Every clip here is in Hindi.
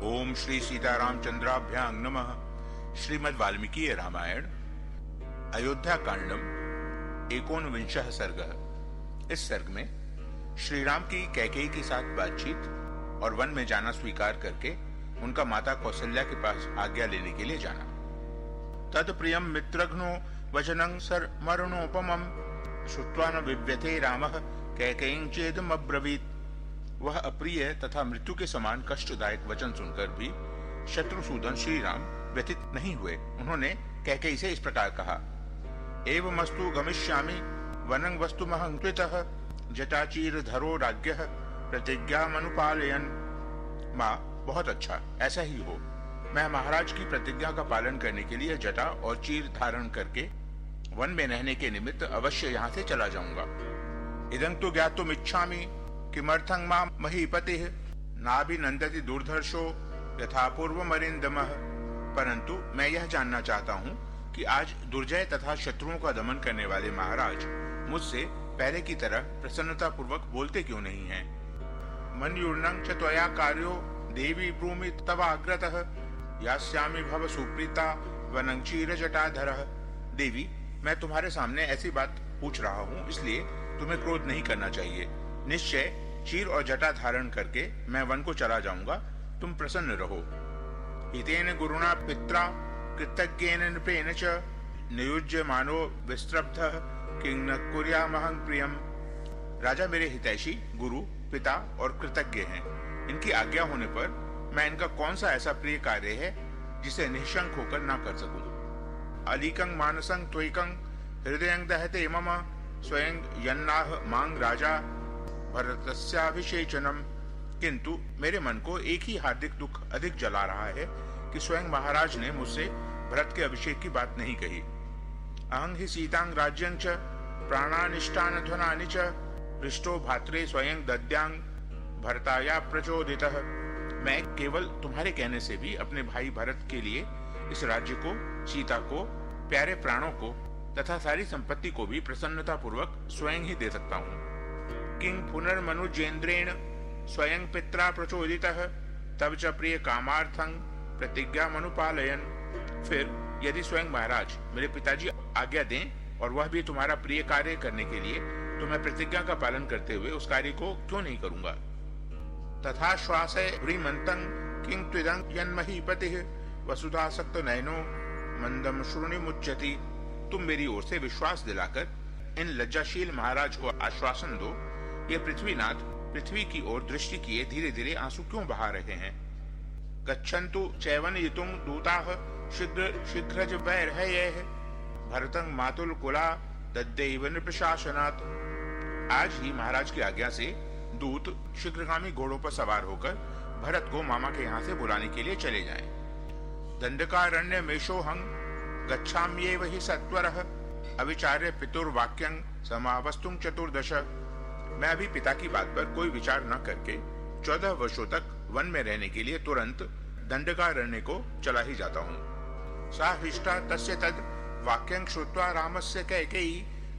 ओम श्री सीतारामचंद्राभ्यां नमः। श्रीमद् वाल्मीकि रामायण अयोध्या कांडम 19 सर्ग। इस सर्ग में श्री राम की कैकेयी के साथ बातचीत और वन में जाना स्वीकार करके उनका माता कौसल्या के पास आज्ञा लेने के लिए जाना। तद प्रियम मित्रघ्नो वचनं सर्मरणोपमं श्रुत्वा न विव्यथे रामः कैकेयीं चेदमब्रवीत्। वह अप्रिय तथा मृत्यु के समान कष्टदायक वचन सुनकर भी शत्रुसूदन श्री राम व्यथित नहीं हुए। उन्होंने कैकेयी से इस प्रकार कहा, एवमस्तु गमिष्यामि वनं वस्तुमहं त्वितः जटाचीर धरो राज्ञः प्रतिज्ञामनुपालयन्। माँ, बहुत अच्छा, ऐसा ही हो। मैं महाराज की प्रतिज्ञा का पालन करने के लिए जटा और चीर धारण करके वन में रहने के निमित्त अवश्य यहाँ से चला जाऊंगा। इदं तु ज्ञातुमिच्छामि किमर्थं मां महीपतिः नाभिनन्दति दुर्धर्षो यथा पूर्वमरिन्दमः। परंतु मैं यह जानना चाहता हूँ कि आज दुर्जय तथा शत्रुओं का दमन करने वाले महाराज मुझसे पहले की तरह प्रसन्नता पूर्वक बोलते क्यों नहीं हैं। मन्यूर्णं च त्वया कार्यो देवी ब्रूमि तवाग्रतः यास्यामि भव सुप्रीता वनं चीरजटाधरः। देवी, मैं तुम्हारे सामने ऐसी बात पूछ रहा हूँ, इसलिए तुम्हें क्रोध नहीं करना चाहिए। निश्चय चीर और जटा धारण करके मैं वन को चला जाऊंगा, तुम प्रसन्न रहो। हितेन गुरुणा पित्रा कृतज्ञेन नृपेण च नियुज्य मानो विस्त्रब्धः किं न कुर्यामहं प्रियम। राजा मेरे हितैषी गुरु, पिता और कृतज्ञ हैं। इनकी आज्ञा होने पर मैं इनका कौन सा ऐसा प्रिय कार्य है जिसे निःशंक होकर ना कर सकूं। अलीकं मानसं त्वैकं हृदयं दहते मम स्वयं यन्नाह मांग राजा भरतस्याभिषेचनम। किंतु मेरे मन को एक ही हार्दिक दुख अधिक जला रहा है कि स्वयं महाराज ने मुझसे भरत के अभिषेक की बात नहीं कही। अहं हि सीतां राज्यं च प्राणानिष्टान ध्वनानि च पृष्ठो भात्रे स्वयं दद्यांग भरताया प्रचोदितः। मैं केवल तुम्हारे कहने से भी अपने भाई भरत के लिए इस राज्य को, सीता को, प्यारे प्राणों को तथा सारी संपत्ति को भी प्रसन्नता पूर्वक स्वयं ही दे सकता हूँ। किं पुनर्मनुजेन्द्रेण स्वयं पित्रा प्रचोदितः तब च प्रिय कामार्थं प्रतिज्ञामनुपालयन्। फिर यदि स्वयं महाराज मेरे पिताजी आज्ञा दें और वह भी तुम्हारा प्रिय कार्य करने के लिए, तो मैं प्रतिज्ञा का पालन करते हुए उस कार्य को क्यों नहीं करूंगा। तथा श्वासे ह्रीमन्तं किं त्विदं यन्महीपतिः वसुधासक्त नयनो मंदम श्रुणिमुच्यति। तुम मेरी ओर से विश्वास दिलाकर इन लज्जाशील महाराज को आश्वासन दो। ये पृथ्वीनाथ पृथ्वी की ओर दृष्टि किए धीरे धीरे आंसू क्यों बहा रहे हैं। गच्छन्तु चैवनयितुं दूताः शीघ्र शीघ्रज वैर्हयैः भरतं मातुल कुला दद्दैव नृपशासनात्। आज ही महाराज की आज्ञा से दूत शीघ्रगामी घोड़ों पर सवार होकर भरत को मामा के यहाँ से बुलाने के लिए चले जाएं। दंडकारण्य मेषोहं गच्छाम्येव हि सत्वरः अविचार्य पितुर्वाक्यं समावस्तुं चतुर्दश। मैं अभी पिता की बात पर कोई विचार न करके 14 वर्षों तक वन में रहने के लिए तुरंत दंडकारण्य को चला ही जाता हूँ। सा हृष्टा तस्य तद वाक्यं श्रुत्वा रामस्य कैकेयी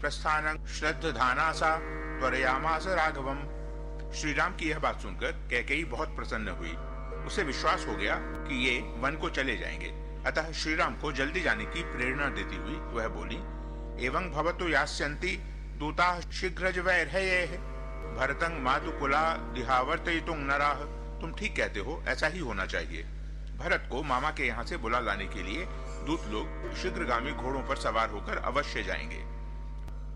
प्रस्थानं श्रद्धाना सा त्वरयामास राघवम। श्री राम की यह बात सुनकर कैकेयी बहुत प्रसन्न हुई। उसे विश्वास हो गया कि ये वन को चले जाएंगे। अतः श्री राम को जल्दी जाने की प्रेरणा देती हुई वह बोली, एवं भवतु यास्यन्ति दूताः शीघ्रज वैर्हयैः भरतं मातुकुला दिहावर्तयितुं नराः। तुम ठीक कहते हो, ऐसा ही होना चाहिए। भरत को मामा के यहाँ से बुला लाने के लिए दूत लोग शीघ्रगामी घोड़ों पर सवार होकर अवश्य जाएंगे।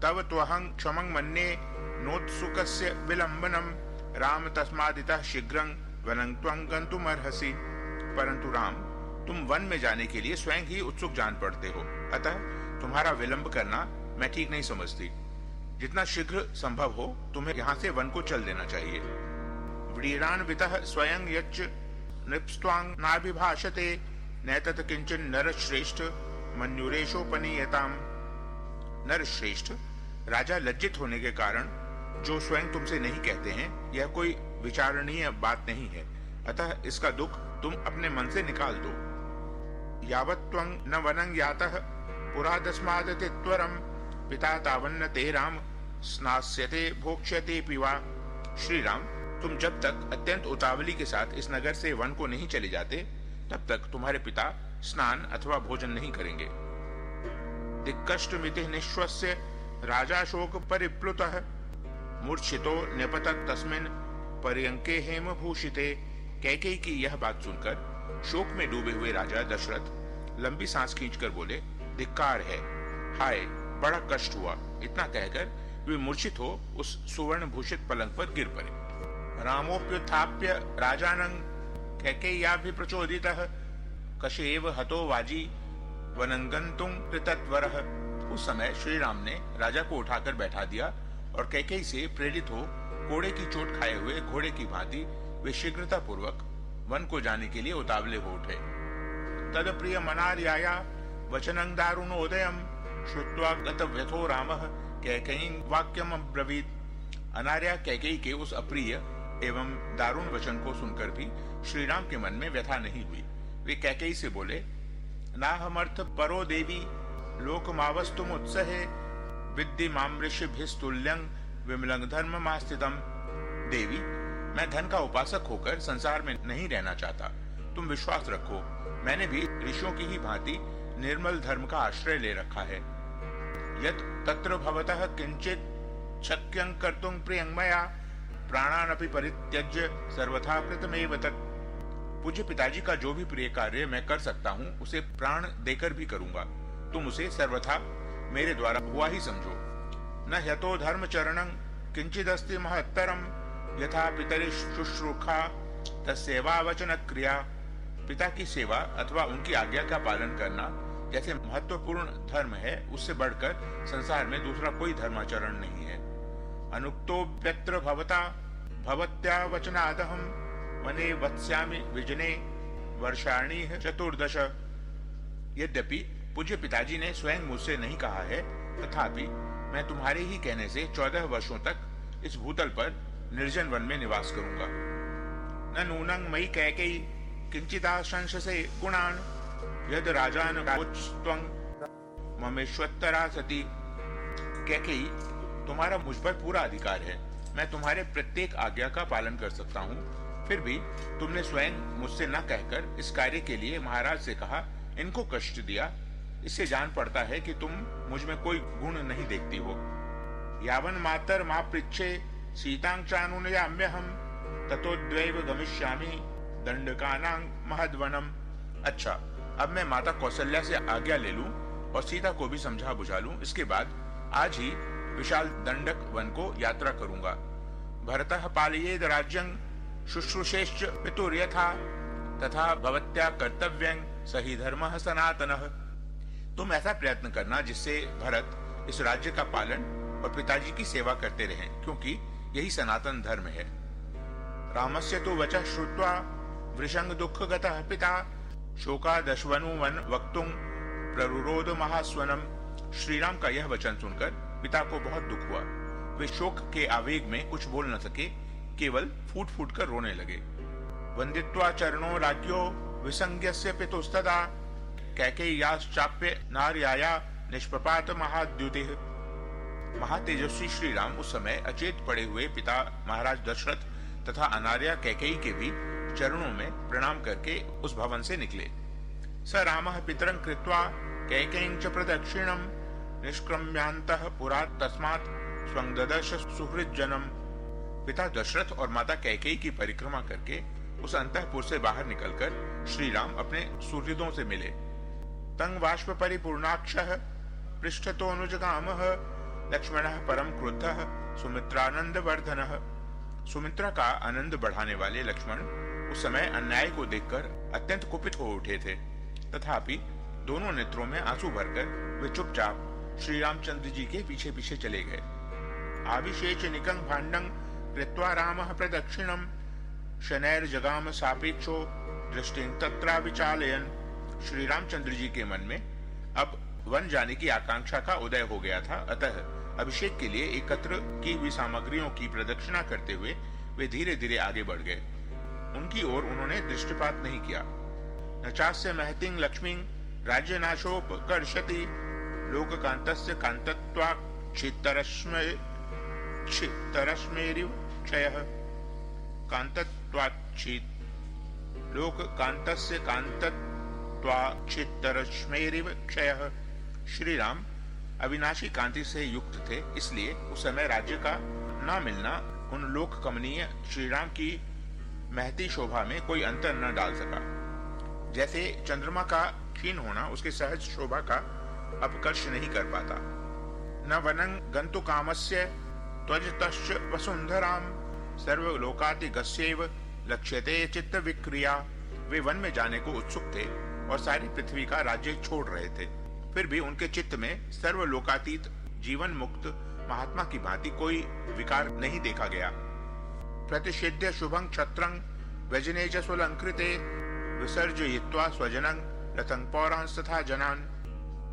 तव त्वहं क्षमं मन्ये नोत्सुकस्य विलंबनम राम तस्मादितः शीघ्रं वनं त्वं गन्तुमर्हसि। परंतु राम, तुम वन में जाने के लिए स्वयं ही उत्सुक जान पड़ते हो, अतः तुम्हारा विलंब करना मैं ठीक नहीं समझती। जितना शीघ्र संभव हो तुम्हें यहाँ से वन को चल देना चाहिए। व्रीरान्वितः स्वयं यच्च नृप्स्त्वां नाभिभाषते नैतत् किंचन नरश्रेष्ठ मन्युरेशोपनीयताम्। नरश्रेष्ठ, राजा लज्जित होने के कारण जो स्वयं तुमसे नहीं कहते हैं, यह कोई विचारणीय बात नहीं है। अतः इसका दुख तुम अपने मन से निकाल दो। यावत् त्वं न वनं यातः पुरा तस्मादति त्वरं पिता तावन्न ते राम स्नास्यते भोक्ष्यते पिवा। श्री राम, तुम जब तक अत्यंत उतावली के साथ इस नगर से वन को नहीं चले जाते, तब तक तुम्हारे पिता स्नान अथवा भोजन नहीं करेंगे। दिक्कष्ट मिति निश्वस्य राजा शोक परिप्लुतः मूर्छितो न्यपतत् तस्मिन् पर्यंके हेम भूषिते। कैकेयी की यह बात सुनकर शोक में डूबे हुए राजा दशरथ लंबी सांस खींचकर बोले, धिक्कार है, हाय बड़ा कष्ट हुआ। इतना कहकर वे मूर्छित हो उस सुवर्ण भूषित पलंग पर गिर पड़े। रामोप्युत्थाप्य राजानं कैकेय्याभिप्रचोदितः कशेव हतो वाजी वनंगंतुं कृतत्वरः। उस समय श्री राम ने राजा को उठाकर बैठा दिया और कैकेयी से प्रेरित हो घोड़े की चोट खाए हुए घोड़े की भांति वे शीघ्रता पूर्वक वन को जाने के लिए उतावले हो उठे। तद प्रिय मनार्याया वचनं दारुणोदयम् श्रुत्वा गतव्यथो रामः कैकेयीं वाक्यम् अब्रवीत्। अनार्या कैकेयी के उस अप्रिय एवं दारुण वचन को सुनकर भी श्री राम के मन में व्यथा नहीं हुई। वे कैकेयी से बोले, नाहमर्थ परो देवी लोकमावस्तुम उत्सहे विद्धि मामृषिभिस्तुल्यं विमलं धर्ममास्थितम्। देवी, मैं धन का उपासक होकर संसार में नहीं रहना चाहता। तुम विश्वास रखो, मैंने भी ऋषियों की ही भांति निर्मल धर्म का आश्रय ले रखा है। यत् तत्र भवतः किंचित शक्यं कर्तुं प्रियं मया प्राणानपि परित्यज्य सर्वथा कृतमेव तत्। पूज्य पिताजी का जो भी प्रिय कार्य मैं कर सकता हूँ उसे प्राण देकर भी करूंगा। तुम उसे सर्वथा मेरे द्वारा हुआ ही समझो। न ह्यतो धर्म चरणं किंचिदस्ति महत्तरम यथा पितरि शुश्रूषा तस्सेवा वचन क्रिया। पिता की सेवा अथवा उनकी आज्ञा का पालन करना जैसे महत्वपूर्ण धर्म है, उससे बढ़कर संसार में दूसरा कोई धर्माचरण नहीं है। अनुक्तो व्यत्र भवता भवत्या वचनादहं वने वत्स्यामि विजने वर्षाणि चतुर्दश। यद्यपि पूज्य पिताजी ने स्वयं मुझसे नहीं कहा है, तथापि मैं तुम्हारे ही कहने से 14 वर्षों तक इस भूतल पर निर्जन वन में निवास करूंगा। न नूनं मयि कैकेयी किंचिदाशंससे गुणान् यद राजान कावोच्त्वं ममेश्वत्तरा सती। कैकेयी, तुम्हारा मुझ पर पूरा अधिकार है। मैं तुम्हारे प्रत्येक आज्ञा का पालन कर सकता हूँ। फिर भी तुमने स्वयं मुझसे न कहकर इस कार्य के लिए महाराज से कहा, इनको कष्ट दिया। इससे जान पड़ता है कि तुम मुझ में कोई गुण नहीं देखती हो। यावन मातर मा पृच्छे सीतां चानुनयाम्यहं ततोद्वैव गमिष्यामि दंडकानां महद्वनम। अच्छा, अब मैं माता कौशल्या से आज्ञा ले लूं और सीता को भी समझा बुझा लूं। इसके बाद आज ही विशाल दंडक वन को यात्रा करूंगा। भरतः पालयेद राज्यं शुश्रूषेश्च पितुर्यथा तथा भवत्या कर्तव्यं सही धर्मः सनातनः। तुम ऐसा प्रयत्न करना जिससे भरत इस राज्य का पालन और पिताजी की सेवा करते रहें, क्योंकि यही सनातन धर्म है। रामस्य तु वचः श्रुत्वा वृषंग दुःख गतः पिता शोकादश्वनु वन वक्तुं प्ररुरोध महास्वनम। श्री राम का यह वचन सुनकर पिता को बहुत दुख हुआ। वे शोक के आवेग में कुछ बोल न सके, केवल फूट फूट कर रोने लगे। वंदित्वा चरणों राज्यो विसंज्ञस्य पितुस्तदा कैकेय्याश्चाप्य नार्याया निष्प्रपात महाद्युतिः। महातेजस्वी श्री राम उस समय अचेत पड़े हुए पिता महाराज दशरथ तथा अनार्या कैकेयी के भी चरणों में प्रणाम करके उस भवन से निकले। स रामः पितरं कृत्वा कैकेयीं च प्रदक्षिणं निष्क्रम्यान्तः पुरात् तस्मात् स्वं ददर्श सुहृज्जनम्। पिता दशरथ और माता कैकेयी की परिक्रमा करके उस अंतःपुर से बाहर निकलकर श्री राम अपने सुहृदों से मिले। तंग बाष्प परिपूर्णाक्षः पृष्ठतोऽनुजगामः लक्ष्मणः परम क्रुद्धः सुमित्रानंद वर्धनः। सुमित्रा का आनंद बढ़ाने वाले लक्ष्मण उस समय अन्याय को देखकर अत्यंत कुपित हो उठे थे, तथापि दोनों नेत्रों में आंसू भरकर वे चुपचाप श्री रामचंद्र जी के पीछे पीछे चले गए। आविशेष निकं भांडं कृत्वा रामः प्रदक्षिणं शनैर्जगाम सापेक्षो दृष्टिं तत्रा विचालयन्। श्री रामचंद्र जी के मन में अब वन जाने की आकांक्षा का उदय हो गया था, अतः अभिषेक के लिए एकत्र की हुई सामग्रियों की प्रदक्षिणा करते हुए वे धीरे धीरे आगे बढ़ गए। उनकी ओर उन्होंने दृष्टिपात नहीं किया। न चास्य महतिं लक्ष्मीं राज्यनाशोपकर्षति लोककान्तस्य कान्तत्वात् क्षितरश्मेरिव क्षयः। कांतस्य कांतत्वाच्छित्तरश्मेरिव क्षयः। श्री राम अविनाशी कांति से युक्त थे, इसलिए उस समय राज्य का न मिलना उन लोक कमनीय श्री राम की महती शोभा में कोई अंतर न डाल सका। जैसे चंद्रमा का क्षीण होना उसके सहज शोभा का अपकर्ष नहीं कर पाता। न वनं गंतु कामस्य त्वजतश्च वसुंधराम सर्वलोकातिगस्यैव लक्ष्यते चित्त विक्रिया। वे वन में जाने को उत्सुक थे और सारी पृथ्वी का राज्य छोड़ रहे थे, फिर भी उनके चित्त में सर्वलोकातीत जीवन मुक्त महात्मा की भांति कोई विकार नहीं देखा गया। प्रतिषिध्य शुभं क्षत्रं व्यजने च स्वलंकृते विसर्जयित्वा स्वजनं रथं पौरांस्तथा जनान्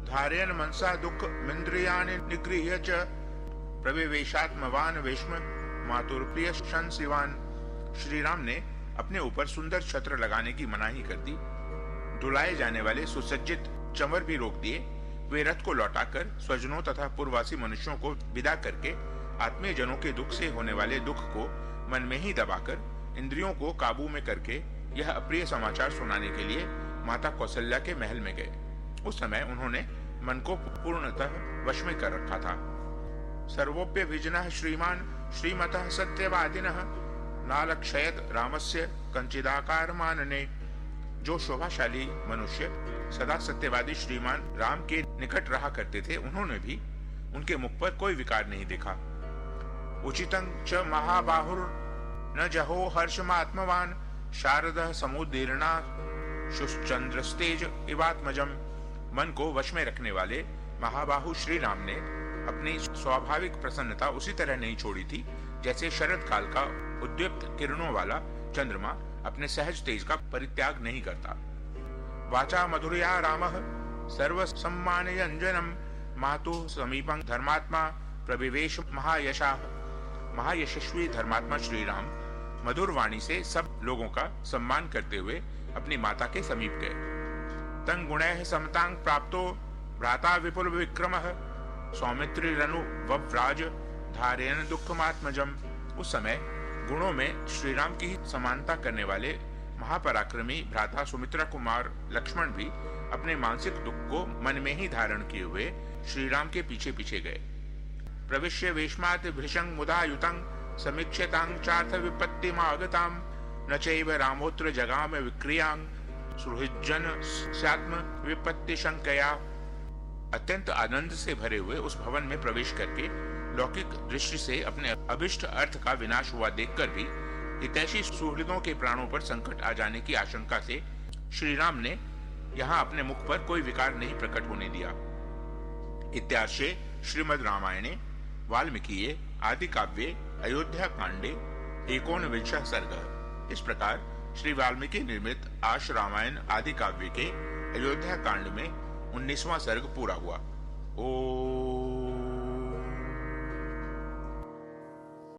धारयन् मनसा दुख मिन्द्रियाणि निगृह्य च प्रविवेशात्मवान वेश्म मातुर्प्रिय शंसिवान। श्री राम ने अपने ऊपर सुंदर छत्र लगाने की मनाही कर दी। धुलाए जाने वाले सुसज्जित चंवर भी रोक दिए। वे रथ को लौटाकर स्वजनों तथा पूर्ववासी मनुष्यों को विदा करके आत्मीय जनों के दुख से होने वाले दुख को मन में ही दबाकर इंद्रियों को काबू में करके यह अप्रिय समाचार सुनाने के लिए माता कौशल्या के महल में गए। उस समय उन्होंने मन को पूर्णतः वश में कर रखा था। सर्वोप्य विजनः श्रीमान श्रीमतः सत्यवादिनः नालक्षयत रामस्य कंचिदाकार मानने। जो शोभाशाली मनुष्य सदा सत्यवादी श्रीमान राम के निकट रहा करते थे, उन्होंने भी उनके मुख पर कोई विकार नहीं देखा। उचितं च महाबाहुर न जहो हर्षमात्मवान शारदः समुदीर्णा शुश्चंद्रस्तेज इवात्मजम। मन को वश में रखने वाले महाबाहु श्री राम ने अपनी स्वाभाविक प्रसन्नता उसी तरह नहीं छोड़ी थी जैसे शरद काल का उद्दीप्त किरणों वाला चंद्रमा अपने सहज तेज का परित्याग नहीं करता। वाचा मधुरया रामः सर्व सम्मानयंजनम मातुः समीपं धर्मात्मा प्रविवेश महायशाः। महायशस्वी धर्मात्मा श्री राम मधुर वाणी से सब लोगों का सम्मान करते हुए अपनी माता के समीप गए। तं गुणैः समतां प्राप्तो भ्राता विपुल विक्रमः सौमित्रिरनु वव्राज धारयन् दुःखमात्मजम्। उस समय गुणों में श्री राम की समानता करने वाले महापराक्रमी भ्राता सुमित्रा कुमार लक्ष्मण भी अपने मानसिक दुख को मन में ही धारण किए हुए श्री राम के पीछे पीछे गए। प्रविश्य वेश्मात् भृशं मुदा युतं समीक्ष्यतां चार्थ विपत्तिमागतां न चैव रामोत्र जगाम विक्रियां सुहृज्जन स्यात्म विपत्ति शंकया। अत्यंत आनंद से भरे हुए उस भवन में प्रवेश करके लौकिक दृष्टि से अपने अभिष्ट अर्थ का विनाश हुआ देखकर भी हितैषी सुहृदों के प्राणों पर संकट आ जाने की आशंका से श्री राम ने यहाँ अपने मुख पर कोई विकार नहीं प्रकट होने दिया। इत्यार्षे श्रीमद् रामायणे वाल्मीकिये आदि काव्ये अयोध्या कांडे 19 सर्गः। इस प्रकार श्री वाल्मीकि निर्मित आश रामायण आदि काव्य के अयोध्या कांड में 19वां सर्ग पूरा हुआ। ओ